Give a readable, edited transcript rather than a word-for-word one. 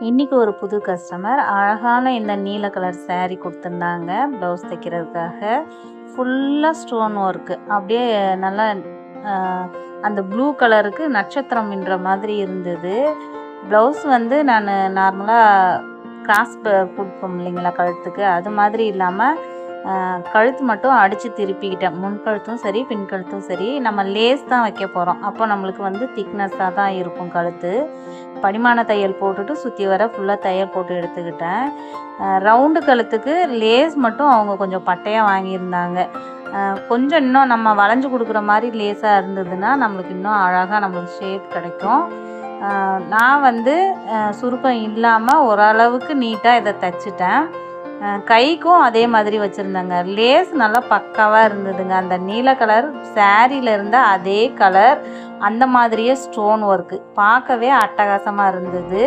இன்றைக்கி ஒரு புது கஸ்டமர் அழகான இந்த நீல கலர் saree கொடுத்துருந்தாங்க ப்ளவுஸ் தைக்கிறதுக்காக. ஃபுல்லாக ஸ்டோன் ஒர்க்கு அப்படியே நல்லா அந்த ப்ளூ கலருக்கு நட்சத்திரம் மின்ற மாதிரி இருந்தது. ப்ளவுஸ் வந்து நான் நார்மலாக கிராஸ் கொடுப்போம் இல்லைங்களா கழுத்துக்கு, அது மாதிரி இல்லாமல் கழுத்து மட்டும் அடித்து திருப்பிக்கிட்டேன். முன் கழுத்தும் சரி பின் கழுத்தும் சரி. நம்ம லேஸ் தான் வைக்க போகிறோம், அப்போ நம்மளுக்கு வந்து திக்னஸ்ஸாக தான் இருக்கும் கழுத்து. படிமான தையல் போட்டுட்டு சுற்றி வர ஃபுல்லாக தையல் போட்டு எடுத்துக்கிட்டேன். ரவுண்டு கழுத்துக்கு லேஸ் மட்டும் அவங்க கொஞ்சம் பட்டையாக வாங்கியிருந்தாங்க. கொஞ்சம் இன்னும் நம்ம வளைஞ்சு கொடுக்குற மாதிரி லேஸாக இருந்ததுன்னா நம்மளுக்கு இன்னும் அழகாக நம்மளுக்கு ஷேப் கிடைக்கும். நான் வந்து சுருக்கம் இல்லாமல் ஓரளவுக்கு நீட்டாக இதை தைச்சிட்டேன். கைக்கும் அதே மாதிரி வச்சுருந்தாங்க. லேஸ் நல்லா பக்காவாக இருந்ததுங்க. அந்த நீல கலர் சாரியில் இருந்த அதே கலர், அந்த மாதிரியே ஸ்டோன் ஒர்க்கு பார்க்கவே அட்டகாசமாக இருந்தது.